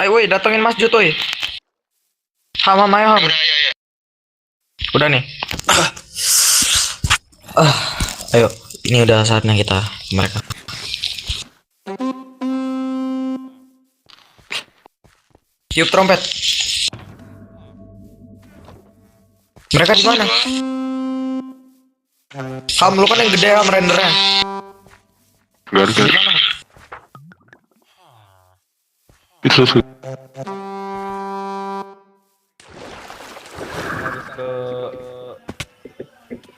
Ayo woi, datengin Mas Jut woi. Ham, ayo ham. Udah nih. Ayo, ini udah saatnya kita ke mereka. Tiup trompet. Mereka di mana? Ham, lu kan yang gede ham rendernya. Gak. Itu sih. Harus ke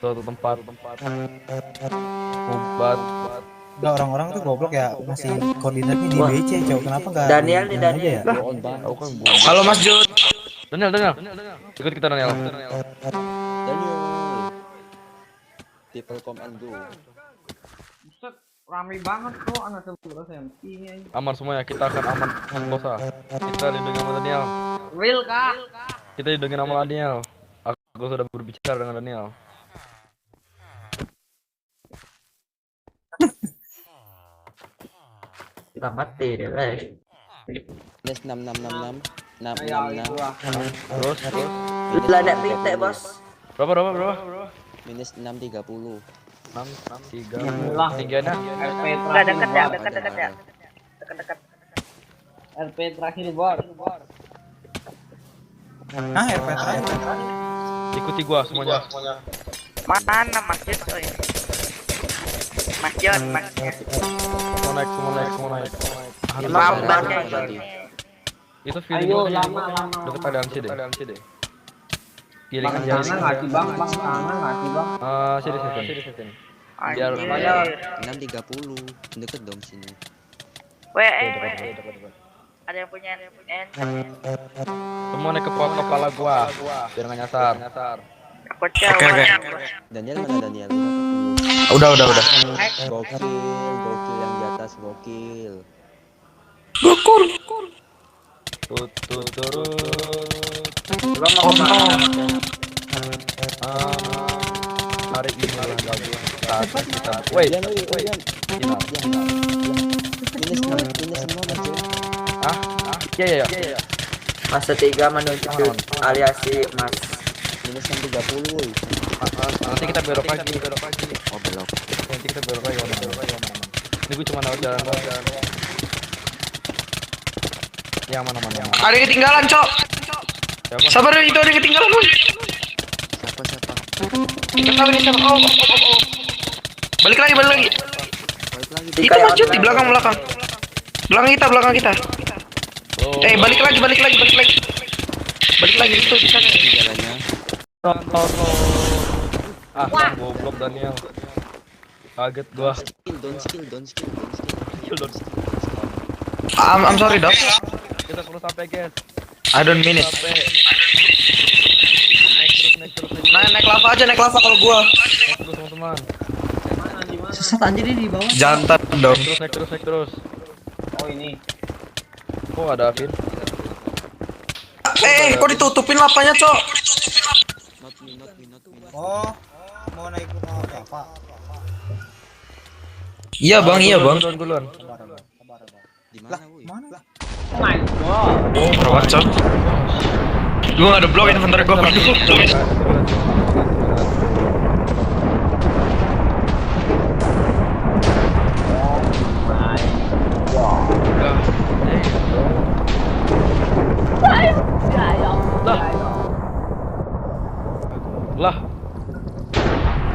suatu tempat obat. Udah orang-orang tuh goblok ya, masih koordinatnya di BC, cowok kenapa enggak Daniel nih, aja Daniel. ya? Aku kan belum. Halo Mas Jut. Daniel. Ikut kita Daniel. Daniel. People come and go. Buset, rame banget kok anak sebelah SMP ini. Aman semua ya, kita akan aman Sentosa. Kita lindungi sama Daniel. Real kah? Kita lindungi sama Daniel. Aku sudah berbicara dengan Daniel. Kita mati deh, guys. Minus 6666 Ayo, 666 Terus. Gila nek pitek, Bos. Berapa? minus 630. 6, 3, Lah. 3 nya. RP Udah terakhir. deket ya, deket ya. Deket. RP terakhir, Bor. Ah, RP terakhir. Ikuti gua semuanya. Mana Mas Jut, coy? Mas Jut. Semua naik. Lambatnya Tadi. Itu feeling Ayo, gua lama. deket aliansi deh. Feeling Bang, aja. tangan ngasih bang, tangan ngasih bang. Sini. Biar Anjir. 630. Deket dong sini. Ada yang punya semua naik ke kepala gua. Biar nggak nyasar. aku cewek. Oke. Daniel mana Daniel? Udah. Gokil yang di atas gokil. Turut. Hari ini saatnya kita. Wait. Minus 6 aja. Iya. Fase 3 menuju aliasi Mas. Minus 630 woi. Nanti kita belok lagi. Oh belok. Nanti kita belok lagi. Ini gue cuma tahu jalan doang. Yang mana? Ada yang ketinggalan, Cok. Siapa? Sabar, itu ada yang ketinggalan, woi. Siapa? Siapa ini siapa? Oh. Balik lagi. Balik lagi. Itu Mas Jut di belakang. Belakang kita. Oh. Balik lagi. Balik lagi itu di sana. Jalannya. Goblok Daniel. Kaget gua. Don't skill. I'm sorry, Dok. Kita perlu sampai guys. I don't mean it. Naik terus. Naik lava kalau gua. Naik terus teman-teman. Sesat anjir ini di bawah. Jantan dong. Naik terus. Oh ini. Oh ada Vin. Kok ditutupin lapanya, Cok? Not me. Oh, mau naik ke Pak. Iya, Bang. Duluan. Di mana woi? Mana? Oh my god. Oh, perawat, Cok. Gua enggak ada blok inventory gua.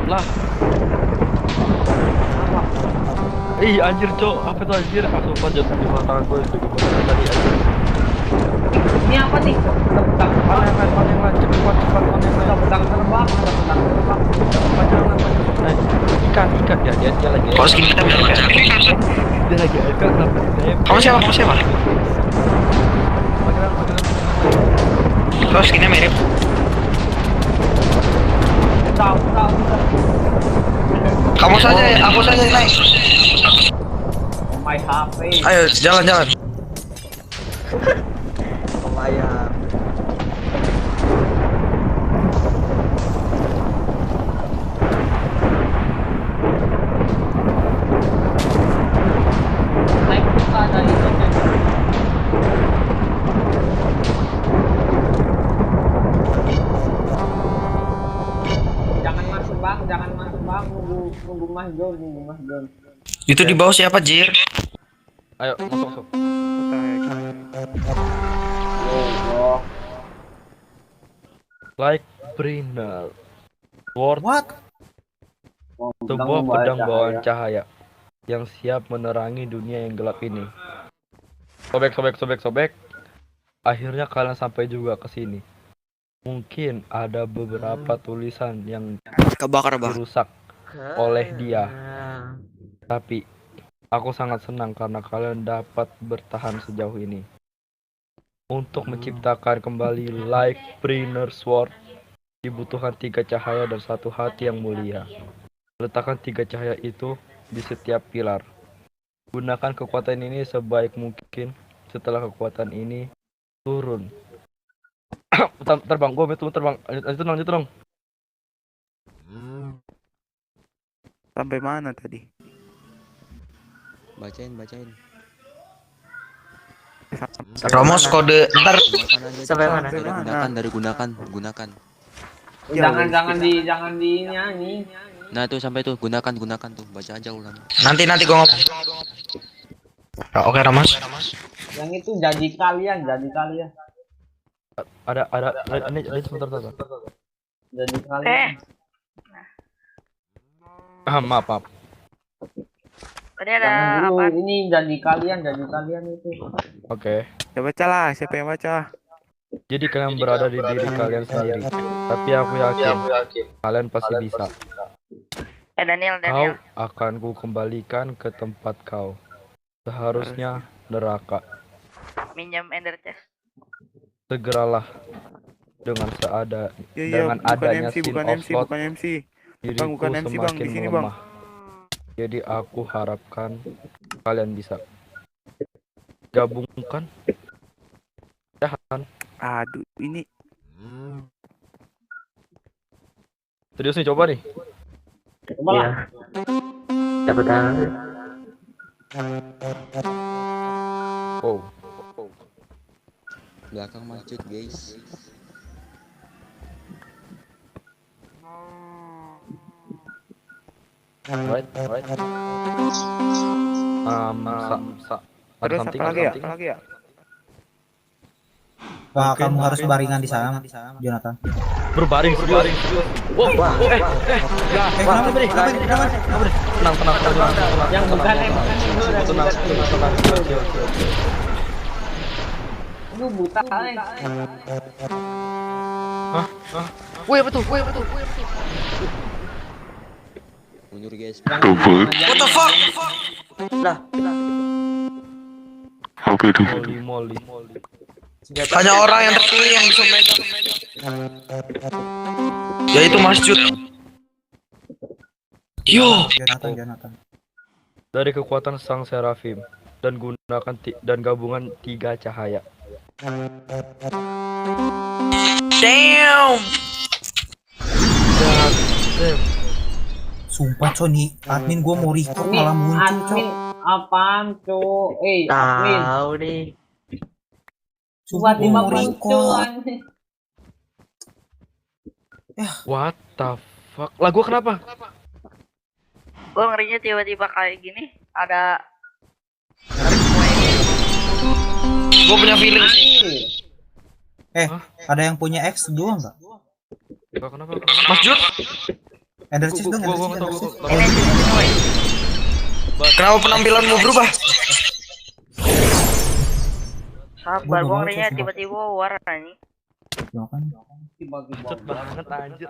Lah. Ih anjir Cok, apa itu anjir? Langsung panjat di tangan gue itu gimana tadi anjir. Ini apa nih? Pedang Panjang, cepat pedang terbang. Ikan ya, dia lagi. Kalau skin kita berapa? Dia lagi AFK kenapa dia? Kamu siapa? Kalau skinnya mirip. Tahu. Aku saja naik. Oh my HP. Ayo, jalan. Lumayan. Naik kita dari itu. nunggu mahjong. Itu di bawah siapa, Jir? Ayo, masuk. Oh, Like Brinal. Sword, What? sebuah pedang bawaan cahaya yang siap menerangi dunia yang gelap ini. Sobek. Akhirnya kalian sampai juga ke sini. Mungkin ada beberapa tulisan yang Kebakar bang. dirusak oleh dia. Tapi aku sangat senang karena kalian dapat bertahan sejauh ini. Untuk menciptakan kembali Lightbringer Sword dibutuhkan 3 cahaya dan 1 hati yang mulia. Letakkan 3 cahaya itu di setiap pilar. Gunakan kekuatan ini sebaik mungkin. Setelah kekuatan ini turun. Terbang, gue betul terbang. Lanjut dong. Sampai mana tadi? Bacain. Romos kode ntar. Gunakan aja. Sampai tuh. mana? Gunakan. Jangan dinyanyi. Nah tuh sampai tuh gunakan tuh. Baca aja ulang. Nanti gua ngomong. Oke, Romos. Yang itu jadi kalian. Ada ini sebentar. Jadi kalian. Maaf. Tadi ada Jangan dulu, apa? ini jadi kalian itu. Oke. Ya baca lah, siapa yang baca? Jadi kalian berada di diri kalian sendiri. Tapi aku yakin kalian pasti bisa. Daniel. Kau akan ku kembalikan ke tempat kau. Seharusnya neraka. Minjem ender chest. Segeralah dengan Iya, dengan bukan adanya MC, sin bukan of MC, slot, bukan MC. diriku Bang, bukan MC, Bang. Di semakin sini, Bang. melemah. Jadi aku harapkan kalian bisa gabungkan. Aduh, ini Serius nih, coba nih. Coba lah. Dapat tahu. Wow. Belakang masjid guys. Right. Ada terus something, apa ada lagi something. ya? Wah, kamu harus baringan di sana, Jonathan. Berbaring. Kenapa? Tenang. Yang bukan Tenang. Lu buta. Woi, betul. Mundur guys. Double. What the fuck? Lah. Apa itu? Molly. Hanya orang yang terpilih yang bisa megang. Yaitu Mas Jud. Yo. Jonathan. Dari kekuatan sang serafim dan gunakan dan gabungan 3 cahaya. Damn. Sumpah, Sony, admin gua mau record malah muncul, Cok. Apaan, Cok? Admin. Tahu nih. Sumpah, gua Tiba-tiba mau muncul record. anjing. What the fuck? Lah gua kenapa? Gue ngerinya tiba-tiba kayak gini ada Gue punya feeling. Ada yang punya X dua nggak? Kenapa? Mas Jud, Ender Chest dong, Gua Ender nggak Chest. tahu. ini woi. kenapa penampilanmu berubah? Sabar, gue ngerinya tiba-tiba warna nih. Cepet banget anjir.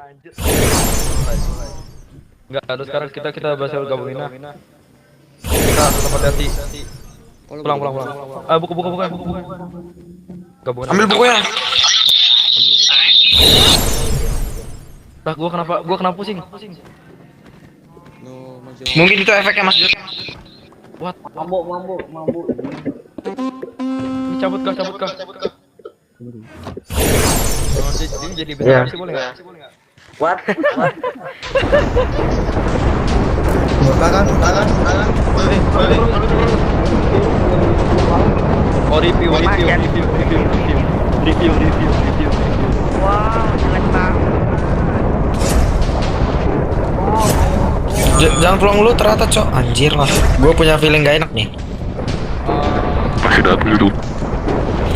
Enggak, ada sekarang kita bahas gabungin nah. Kita tetap hati. Pulang. Buku. Gabungan. Ambil bukunya. Lah gua kenapa pusing? No, maju. Mungkin itu efeknya Mas Jud. What? Mabuk. Ini cabut kah? Oh, jadi Iya. bisa boleh enggak? What? Bukan. Oh, review. Wow, jelek banget. Jangan pulang dulu ternyata, Cok. Anjir lah. Gue punya feeling gak enak nih. Masih datang itu.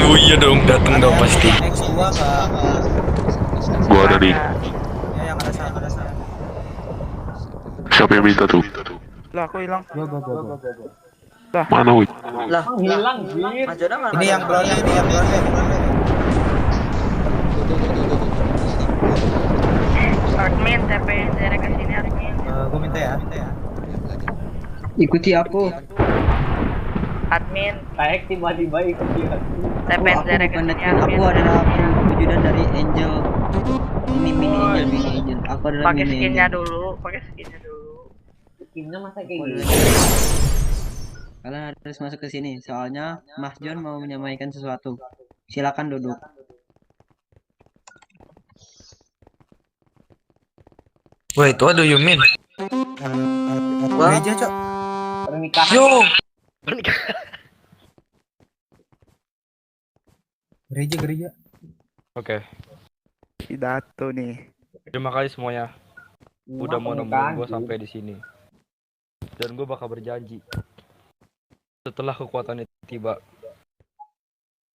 Oh iya dong, dateng dong pasti. X2 ke Gua ada nih. ya yang ada sana. Siapa yang minta tuh? Lah aku hilang. Gua. Mana wih? Lah, Hilang, Jir. Mas Jodan mana? Ini yang blonde, ini yang blonde. Admin, TP Zere ke sini admin. Gua minta ya. Ikuti aku. Admin, Kayak tiba-tiba ikut dia. TP Aku Zere ke bukan sini aku admin. adalah perwujudan dari Angel. Mini Angel. Aku adalah Pakai mini skinnya Angel. dulu, pakai skinnya dulu. Skinnya masa kayak Aku gitu. adalah- Kalian harus masuk ke sini, soalnya Mas John mau menyampaikan sesuatu. Silakan duduk. Wait, what do you mean? Gereja, Cok. Pernikahan. Yo, Gereja. Oke. Pidato nih. Terima kasih semuanya udah mau Pernikahan, nemuin gue Jir. sampai di sini. Dan gue bakal berjanji setelah kekuatan itu tiba,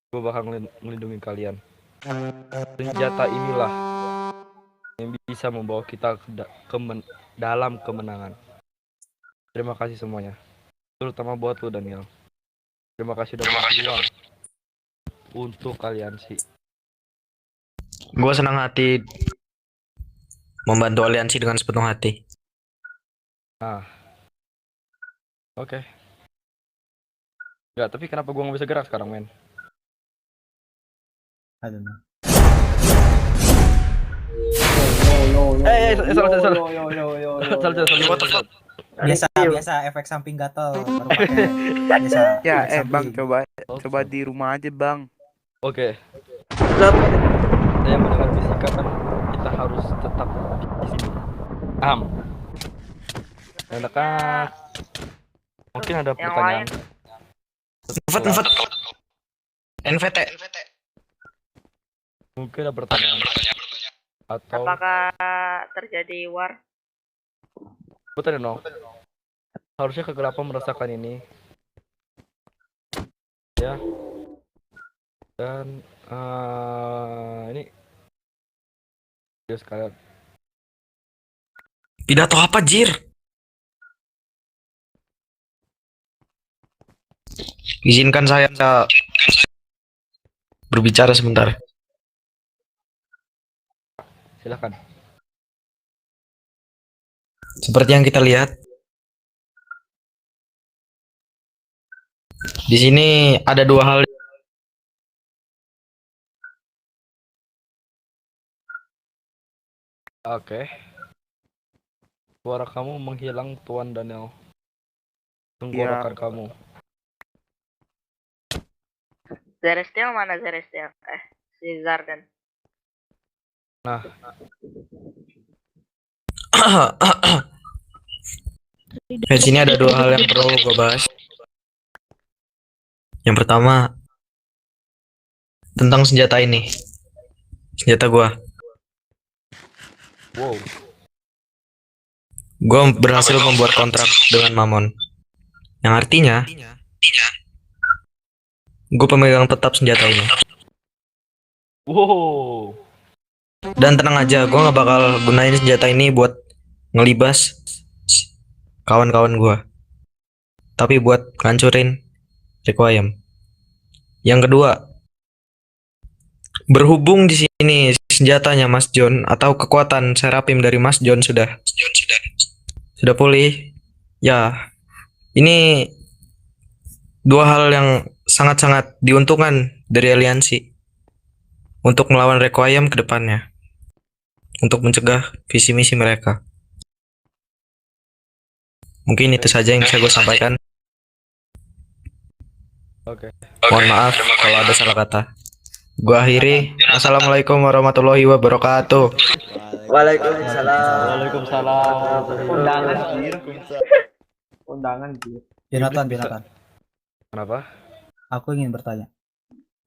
gue bakal ngelindungi kalian. Senjata inilah yang bisa membawa kita dalam kemenangan. Terima kasih semuanya, terutama buat lu Daniel. Terima kasih udah ngasih uang untuk aliansi. gue senang hati membantu aliansi dengan sepenuh hati. Oke. Enggak, tapi kenapa gua nggak bisa gerak sekarang, men? I don't know. Salah. Yo. What the fuck? Biasa efek samping gatel baru pakai. Biasa. Ya, efek Bang, samping. coba di rumah aja, Bang. Oke. Saya mendengar bisikan kan kita harus tetap di sini. Adakah mungkin ada Yang pertanyaan? Nvet. NVT. Mungkin ada pertanyaan. Atau Apakah terjadi war? betul no? Harusnya kegelapan merasakan ini. Ya. Dan ini ya sekalian. Pidato apa, Jir? Izinkan saya berbicara sebentar. Silakan. Seperti yang kita lihat, di sini ada dua hal. Oke. Suara kamu menghilang, Tuan Daniel. Tenggorokan kamu. Zerestial mana Zerestial? Si Zardan. Nah, Di sini ada dua hal yang perlu gue bahas. Yang pertama, tentang senjata ini. Senjata gue. wow. Gue berhasil membuat kontrak dengan Mamon. Yang artinya, gue pemegang tetap senjata ini. Wow. Dan tenang aja, gue gak bakal gunain senjata ini buat ngelibas kawan-kawan gue. Tapi buat ngancurin Requiem. Yang kedua, berhubung di sini senjatanya Mas John atau kekuatan Serapim dari Mas John sudah pulih. Ya, ini dua hal yang sangat-sangat diuntungkan dari aliansi untuk melawan Requiem ke depannya. Untuk mencegah visi misi mereka. Mungkin itu saja yang bisa gue sampaikan. Oke. Mohon maaf kalau ada salah kata. Gua akhiri. Assalamualaikum warahmatullahi wabarakatuh. Waalaikumsalam. Undangan, Jir. Undangan, Jir. Jonathan. Kenapa? Aku ingin bertanya.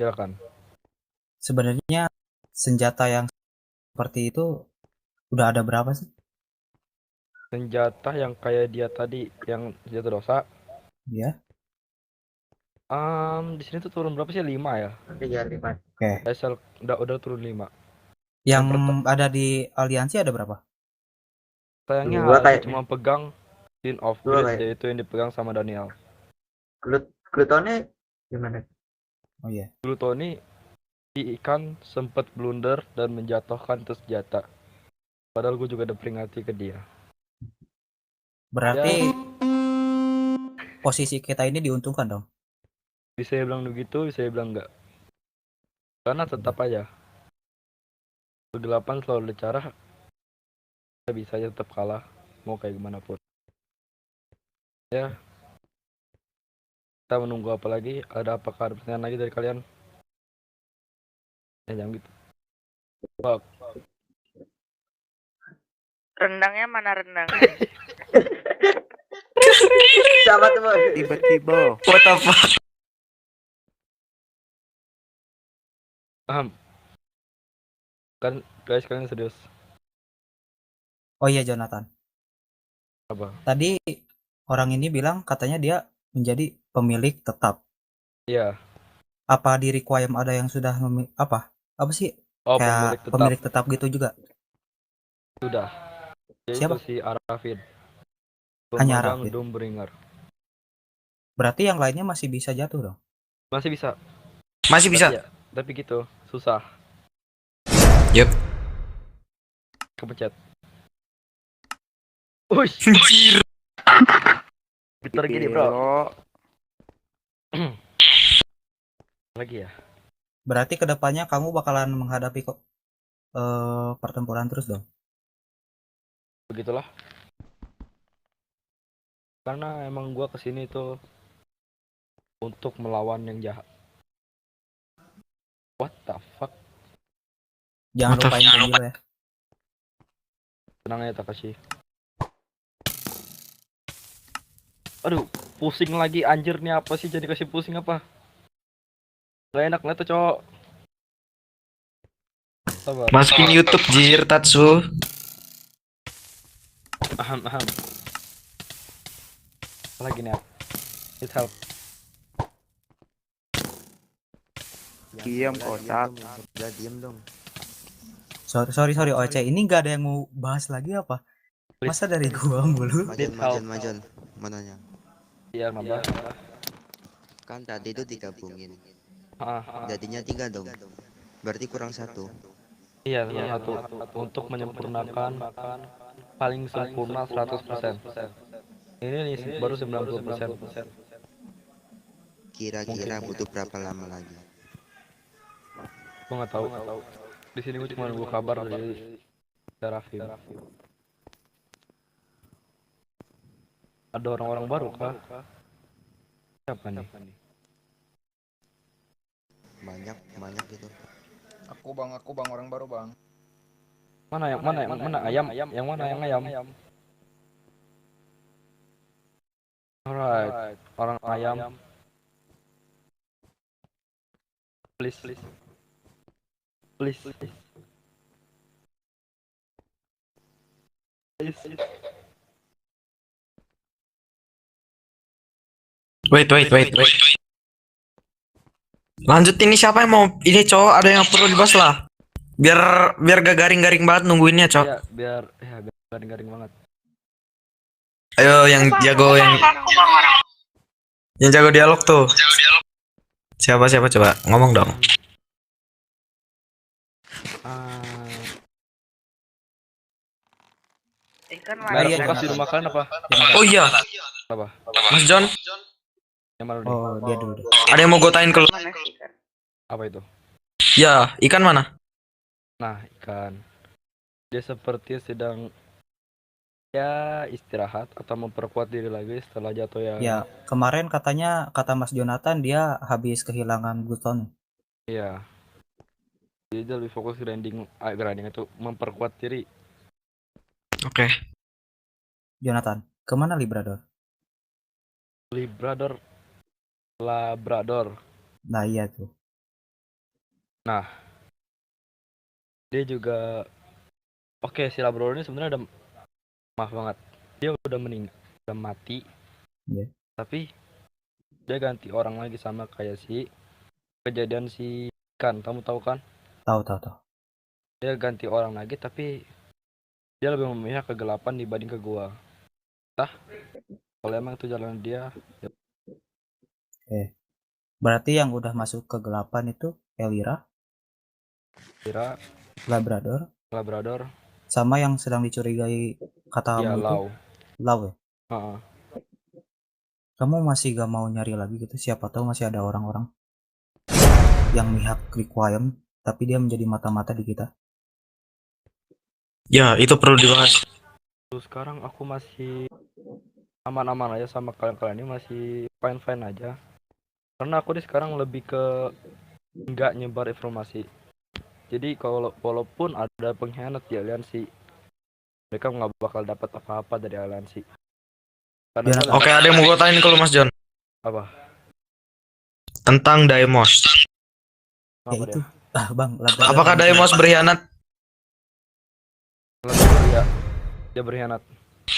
Silakan. Sebenarnya senjata yang seperti itu udah ada berapa sih? senjata yang kayak dia tadi, yang senjata dosa. Ya. Di sini tuh turun berapa sih? 5 ya? 35. Oke. SL udah turun 5. Yang pertama- ada di aliansi ada berapa? Sayangnya Dua aku kayak- cuma pegang Sin of Dua Greed, kayak- yaitu yang dipegang sama Daniel. Glutonnya gimana? Oh iya. Dulu Tony si ikan sempat blunder dan menjatuhkan itu senjata. Padahal gue juga udah peringati ke dia. Berarti Ya. posisi kita ini diuntungkan dong. Bisa ya bilang begitu, bisa ya bilang enggak. Karena tetap aja kegelapan selalu ada cara. Kita bisa aja tetap kalah, mau kayak gimana pun. Ya. Kita menunggu apa lagi? Apakah ada pertanyaan lagi dari kalian? Ya jangan gitu. Fuck. Rendangnya mana rendang? Siapa tuh bos? Tiba-tiba. What the fuck? Kan guys, kalian serius? Oh iya Jonathan. Apa? Tadi orang ini bilang katanya dia menjadi pemilik tetap. Iya. Apa di Requiem ada yang sudah apa? Apa sih? Oh, Kayak pemilik tetap gitu juga. Sudah. Yaitu Siapa? si Arafin. Hanya Pemegang Arafin. Doombringer. Berarti yang lainnya masih bisa jatuh dong. Masih bisa. Masih bisa. Tapi, tapi gitu, susah. Yup. Kepencet. Uish. Anjir. Gitar gini, bro. Lagi ya? Berarti kedepannya kamu bakalan menghadapi kok pertempuran terus dong. Begitulah. Karena emang gua kesini tuh untuk melawan yang jahat. What the fuck? Jangan What the lupain Danilo ya. Tenang ya Takashi. Aduh, pusing lagi anjir nih, apa sih jadi kasih pusing apa? Gak enak liat tuh cowok. Sabar. Masukin YouTube Jir Tatsu. Aham. Lagi nih. Need help. Diam kotak. Udah diam dong. Sorry OC, ini nggak ada yang mau bahas lagi apa? Masa dari gua mulu? Majon. Mananya? Iya, nambah. Kan tadi itu digabungin. Ah. Jadinya 3 dong. Berarti kurang 1. Iya, satu. Untuk menyempurnakan paling sempurna 100%. Ini nih baru 90%. Kira-kira butuh berapa lama lagi? Gue nggak tahu. Di sini gue cuma nunggu kabar dari Serafim. Ada orang-orang baru kah? Siapa nih? Banyak gitu. Aku bang orang baru bang. Mana ayam? Yang mana yang ayam? Alright, orang ayam. Please. Wait. Lanjut, ini siapa yang mau ini cowok, ada yang perlu dibahas lah. Biar gak garing-garing banget nungguinnya, cowok. Ya, biar garing-garing banget. Ayo yang jago yang jago dialog tuh. Siapa coba ngomong dong. Ikan Merah iya, kulkas di rumah kalian apa? Oh iya, Apa? Mas John, Yang mana nih? Oh dia dulu deh. ada yang mau gue tanyain ke lu. Mana sih ikan? Apa itu? Ya, ikan mana? Nah, ikan. Dia seperti sedang ya istirahat atau memperkuat diri lagi setelah jatuh ya. Ya kemarin katanya kata Mas Jonathan dia habis kehilangan Gluton. Iya. Jadi dia lebih fokus grinding itu memperkuat diri. Oke. Jonathan, kemana Librador? Labrador. Nah iya tuh. Nah, dia juga oke, si Labrador ini sebenarnya ada maaf banget. dia udah meninggal, udah mati. Iya. Tapi dia ganti orang lagi sama kayak si kejadian si kan, kamu tahu kan? Tahu. Dia ganti orang lagi tapi dia lebih memihak kegelapan dibanding ke gua. Kalau emang itu jalan dia, ya Berarti yang udah masuk kegelapan itu Elira, kira Labrador, sama yang sedang dicurigai kata ya kamu itu lau. Lau ya. Heeh. Kamu masih gak mau nyari lagi gitu? Siapa tahu masih ada orang-orang yang mihak requiem tapi dia menjadi mata-mata di kita. Ya, itu perlu dibahas. Terus sekarang aku masih aman-aman aja sama kalian-kalian ini, masih fine-fine aja. Karena aku di sekarang lebih ke nggak nyebar informasi. Jadi kalau walaupun ada pengkhianat di aliansi, mereka nggak bakal dapat apa-apa dari aliansi. Karena Biar dia Oke, ada yang mau gue tanyain ke lu, Mas John. apa? Tentang Daimos. Ya Apa itu. dia? Bang, Labrador. Apakah Daimos berkhianat? Ya, dia berkhianat.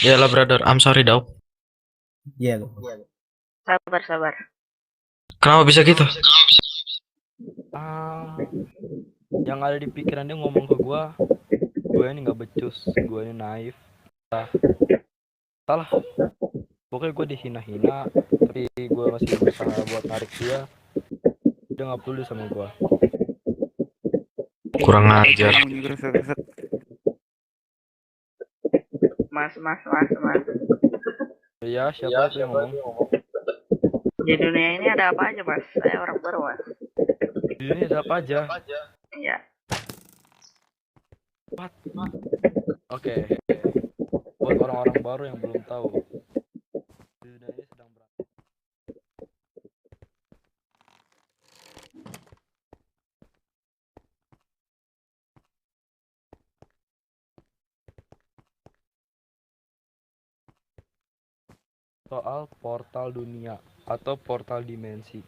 Ya, Labrador. I'm sorry, Daud. Iya. Sabar. Kenapa bisa gitu? Yang ada di pikiran dia ngomong ke gua ini nggak becus, gua ini naif. Salah. Pokoknya gue dihina-hina, tapi gue masih berusaha buat narik dia. Dia nggak peduli sama gue. Kurang ajar. Kamu juga resek-resek. Mas. Iya, siapa itu yang ngomong? Di dunia ini ada apa aja, Mas? Saya orang baru, Mas. Di sini ada apa aja? Iya. Oke. Buat orang-orang baru yang belum tahu, di dunia ini sedang berantem. Soal portal dunia atau portal dimensi.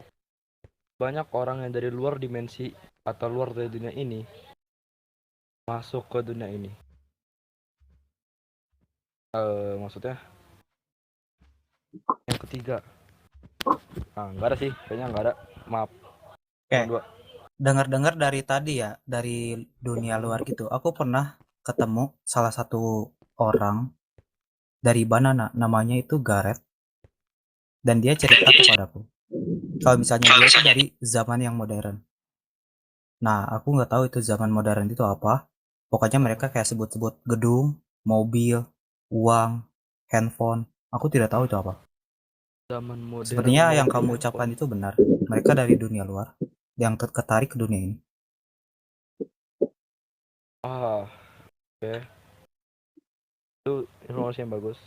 Banyak orang yang dari luar dimensi atau luar dari dunia ini masuk ke dunia ini. Maksudnya yang ketiga. Nggak ada sih, kayaknya nggak ada. Maaf. Oke. Cuma dua. Dengar-dengar dari tadi ya, dari dunia luar gitu. Aku pernah ketemu salah satu orang dari Banana, namanya itu Gareth. Dan dia cerita kepadaku kalau misalnya dia itu dari zaman yang modern. Nah, aku nggak tahu itu zaman modern itu apa. Pokoknya mereka kayak sebut-sebut gedung, mobil, uang, handphone. Aku tidak tahu itu apa. Zaman modern. Sepertinya yang kamu ucapkan itu benar. Mereka dari dunia luar yang tertarik ke dunia ini. Oke. Itu informasi yang bagus.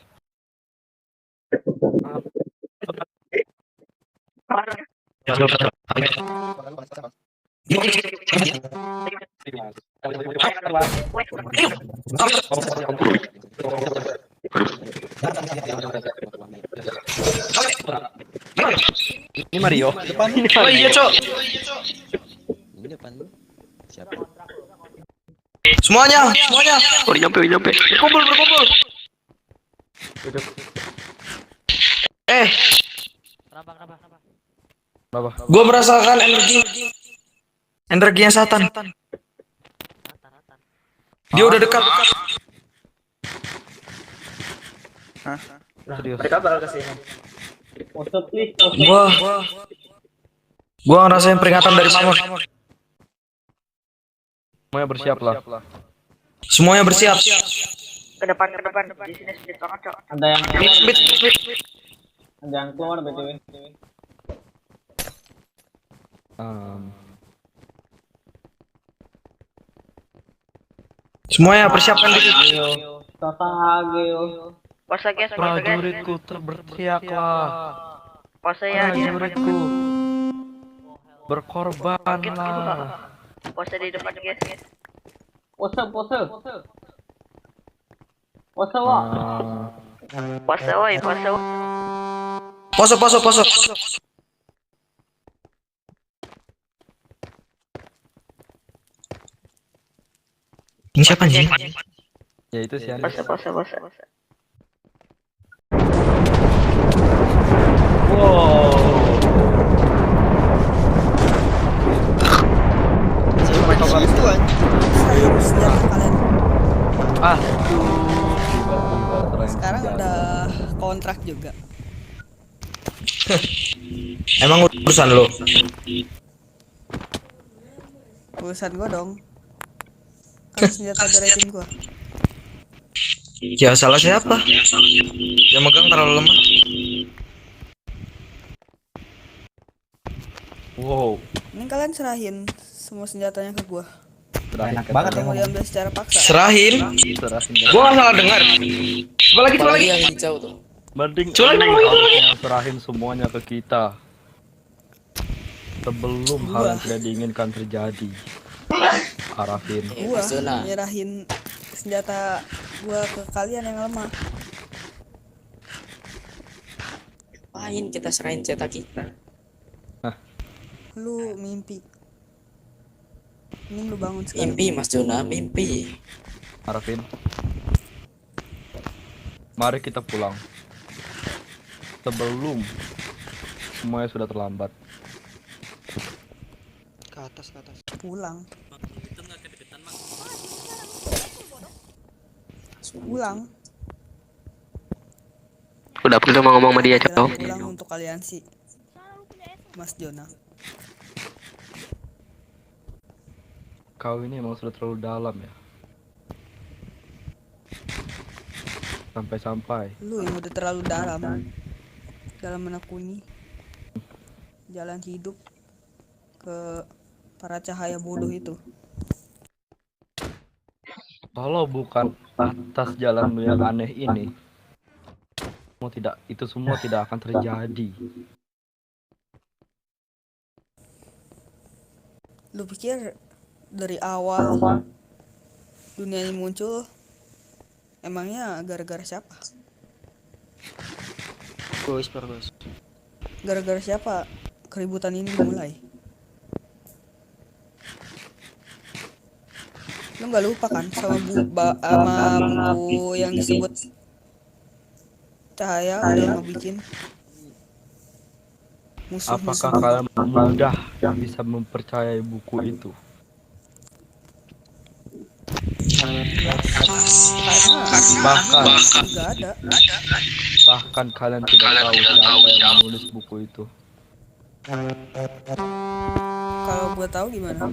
Ini Mario. Ini Oh iya, Cok. Ini depan lu. Siapa? Semuanya. Udah nyampe. Berkumpul. Kenapa? Gue merasakan energinya Satan. Dia udah dekat. Serius. Gua ngerasain peringatan dari Mamon. Semuanya bersiaplah. Semuanya bersiap. Ke depan. Di sini sedikit banget, Cok. Ada yang keluar BTW. Semuanya persiapkan diri. Pose, guys. Prajuritku berteriaklah. Pose ya. Prajuritku berkorbanlah. Pose di depan, guys. Pose. Pose, woi. Poso. Ini siapa anjing? Ya itu sih. Pose. Serahin senjata kalian. Ah, tiba-tiba serahin Sekarang senjata. udah kontrak juga. Emang urusan lo? Urusan gua dong. Kalau senjata dari tim gua. Ya salah siapa? Yang megang terlalu lemah. Wow, Ini kalian serahin semua senjatanya ke gua. serahin Enak ke banget Atau ya mau ngomong. diambil secara paksa? Serahin. serahin ke Gua nggak salah dengar. Coba lagi, coba lagi. Apalagi yang hijau tuh. Mending Coba lu lagi. harusnya serahin semuanya ke kita sebelum hal Gua. yang tidak diinginkan terjadi. Arafin, Gua Mas Jona. nyerahin senjata gua ke kalian yang lemah. Ngapain kita serahin cetak kita? Lu mimpi. Ini lu bangun sekarang. Mimpi Mas Jona, mimpi. Arafin. Mari kita pulang. Sebelum semuanya sudah terlambat. Ke atas, ke atas. Pulang. Pulang. Udah perlu mau ngomong sama dia, Jalan Cok. pulang untuk aliansi. Mas Jona. Kau ini emang sudah terlalu dalam ya. Sampai-sampai Lu yang udah terlalu dalam menekuni jalan hidup ke para cahaya bodoh itu. kalau bukan atas jalanmu yang aneh ini, itu semua tidak akan terjadi. Lu pikir dari awal dunia ini muncul emangnya gara-gara siapa? Bos, bos. Gara-gara siapa keributan ini dimulai? Lu nggak lupa kan sama buku yang disebut Cahaya udah ngebikin musuh-musuh. Apakah kalian mudah bisa mempercayai buku itu? Bahkan kalian tidak tahu siapa yang menulis buku itu. Kalau gua tahu gimana?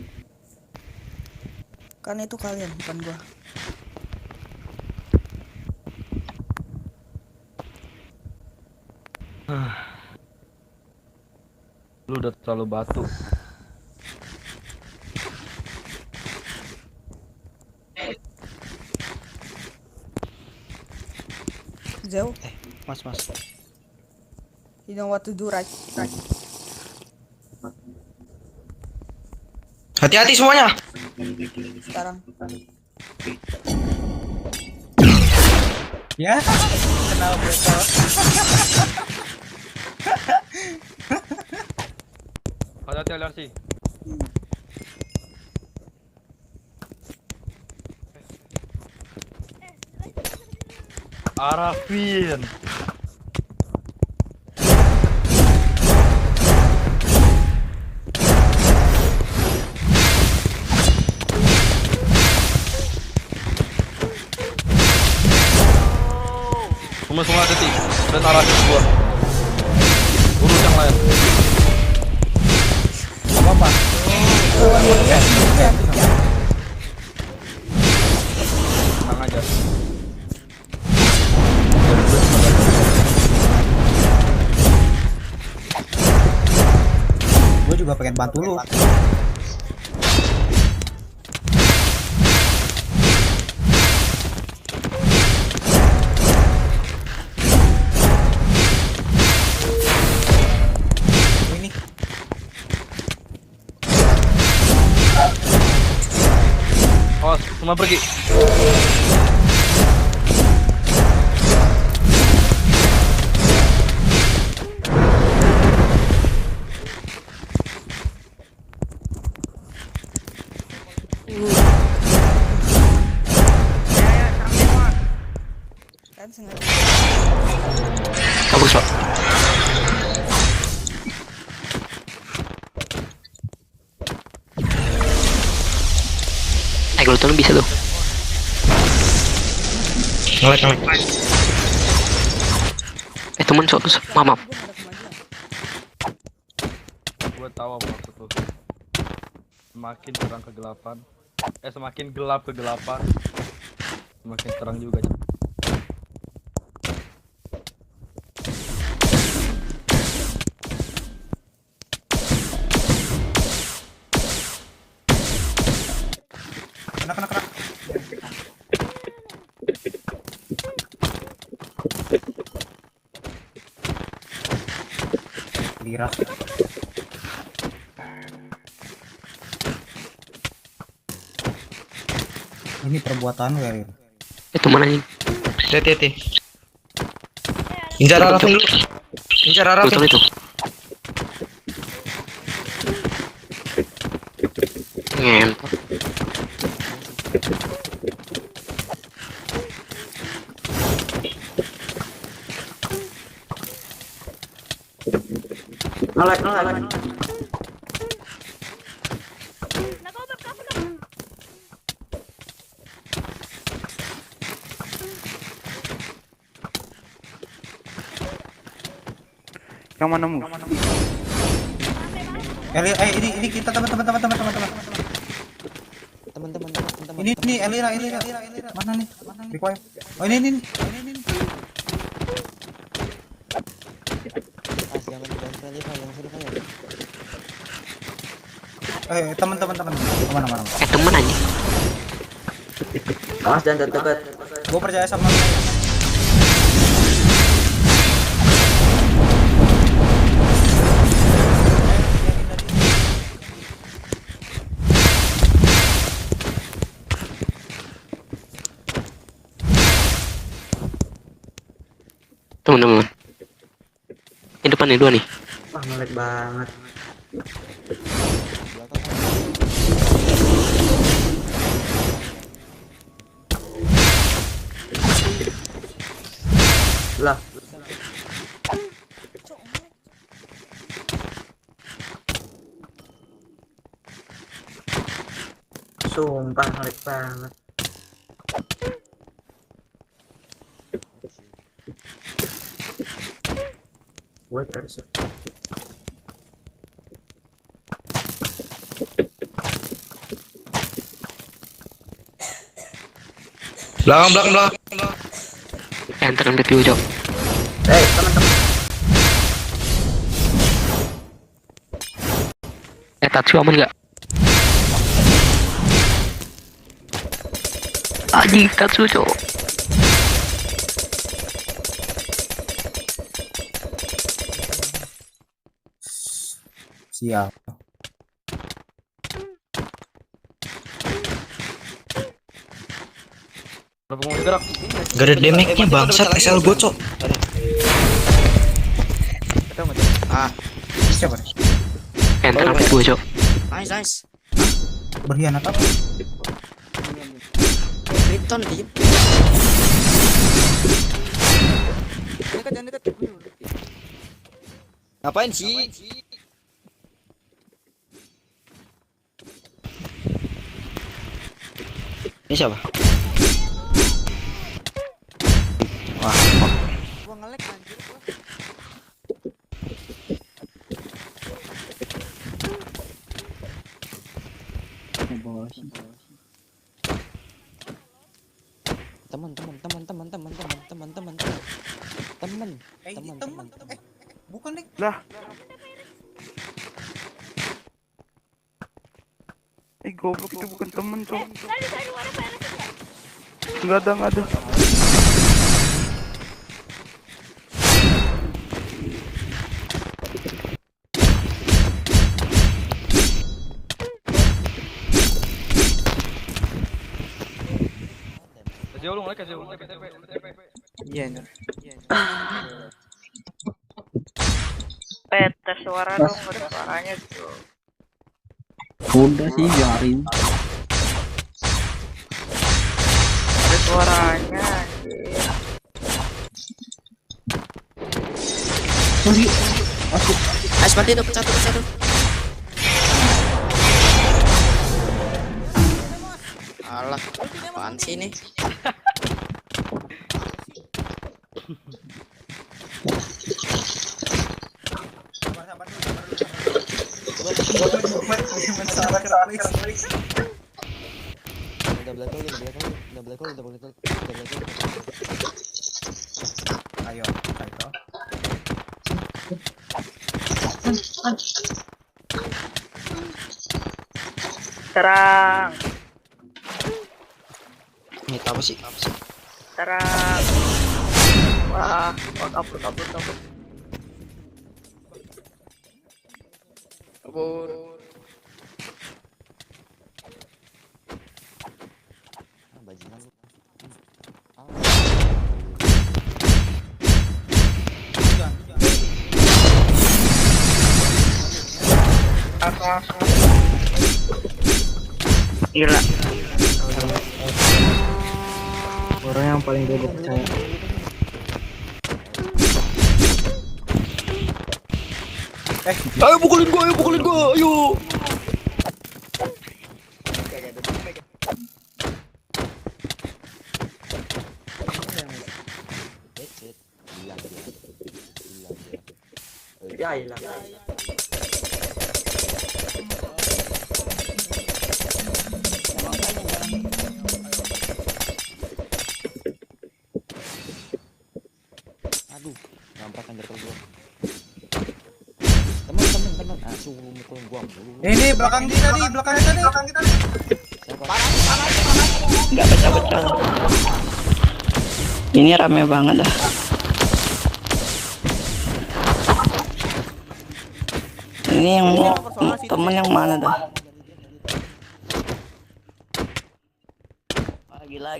Kan itu kalian bukan gua. Lu udah terlalu batu. Zeo, Mas. you know what to do, right? Hati-hati semuanya. Sekarang. Ya, kenal botol. Hati-hati alergi. Arafin. Semua hati-hati. Dan Arafin gua. Urus yang lain. Apa? Tenang aja. Gue juga pengen bantu lu. Ini Awas, semua pergi. Kan sengaja. Bagus, Pak. Gluten bisa tuh. Ngelek. Temen maaf. Gue tahu apa maksud lu. Semakin terang kegelapan, semakin gelap kegelapan, semakin terang juga. Kena. Liras. Ini perbuatan Werir. Temen anjing. Hati-hati. Incar arah dulu. Incar arah. Gluten itu. Ngentot. Ngelek. Yang mana mu? Ini kita teman-teman. Ini Elira. Mana nih? Require. Oh ini. Teman-teman. Mana? Temen anjing. Awas jangan deket. Gue percaya sama lu. Teman-teman. Ini depan nih 2 nih. Wah ngelek banget. Lah. Sumpah ngelek banget. Wait, there's a... Belakang. Enter and BTW jauh. teman-teman. Tatsu aman nggak? Anjing Tatsu cowok. Siap. Gak ada damage-nya bangsat SL gocok. Siapa? Enter and BTW cowok. Nice. Berkhianat apa? Krypton diem. Dekat. Ngapain sih? Ini siapa? Wah, gua ngelek anjir gua. Teman. Bukan nih. Lah. Goblok itu bukan temen, cowok. Enggak ada. Kasih ulung. Iya. Peta suara dong, ada suaranya tuh. Udah sih biarin. Ada suaranya anjir. Seperti itu pecah tuh. Alah, apaan sih ini? Ayo, Kaito. Serang. Ini apa sih? Serang. Wah, kabur. Kabur. Gila. Orang yang paling gue percaya. Ayo pukulin gua, ayo. Ya hilang. Aduh, nabrakan jatuh gua. Teman, asuh mukul gua mulu. Ini belakang kita nih. Nggak pecah-pecah. Ini rame banget dah. Ini yang temen yang mana dah? Gila.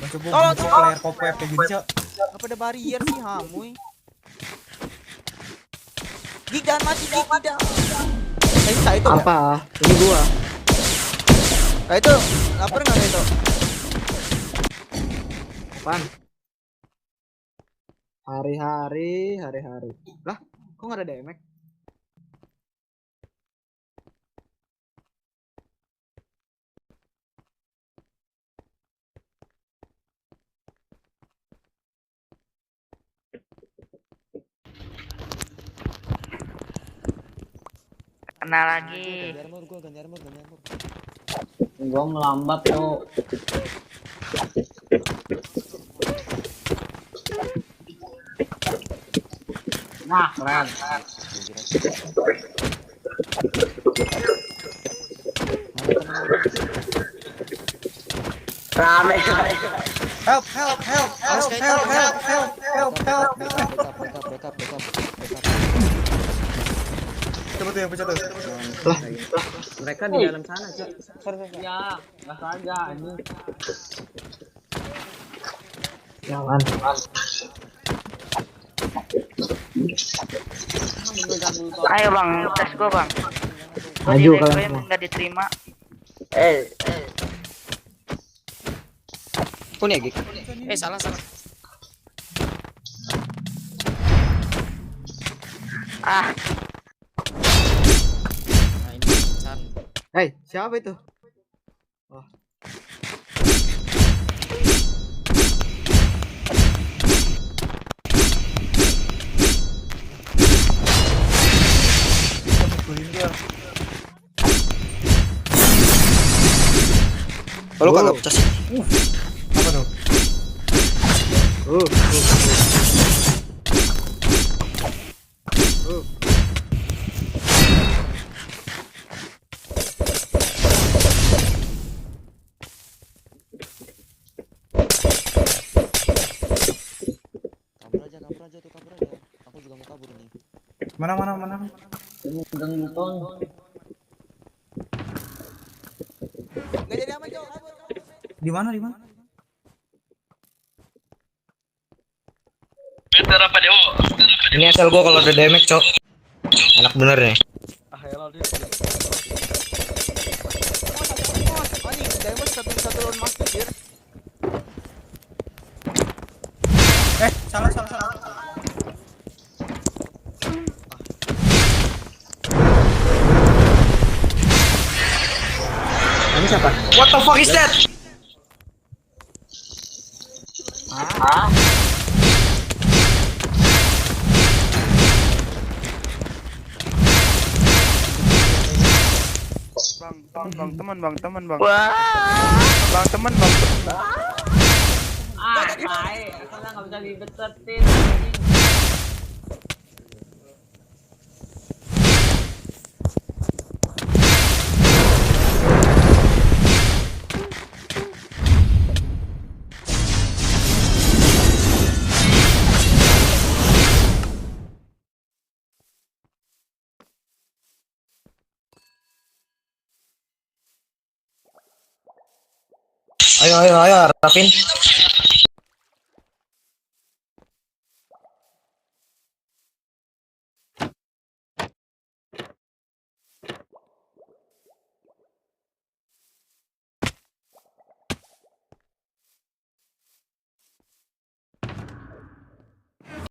Coba player kopep kayak gini, Cok. Apa ada barrier sih hamuy? Gig jangan mati, Gig tidak. Itu Apa? Ini gua. Itu lapar nggak itu? Apaan? Hari-hari. Lah, kok nggak ada damage? Kena lagi. Ganti armor. Gua melambat tuh. Nah, keren. Rame. Help. Coba tuh yang pecah tuh. Lah, mereka di dalam sana, Cok. Ya, nggak saja ini. Jangan. Ayo bang, tes gua bang. Maju Gua kalian yang semua. nggak diterima. Pun ya, Gik? Salah. Ah, Nah, ini Chan. Hei, siapa itu? Lu kagak pecah sih. Apa tuh? Kabur aja tuh. Aku juga mau kabur nih. Mana? Nggak jadi apa Jo? Di mana? Ini asal gua kalau ada damage, Cok. Enak bener nih. Ah elah dia. Anjing, diamond satu lawan mas anjir. Salah. Ini siapa? What the fuck is that? Tai, aku nggak bisa dibetetin. Ayo, Rafin.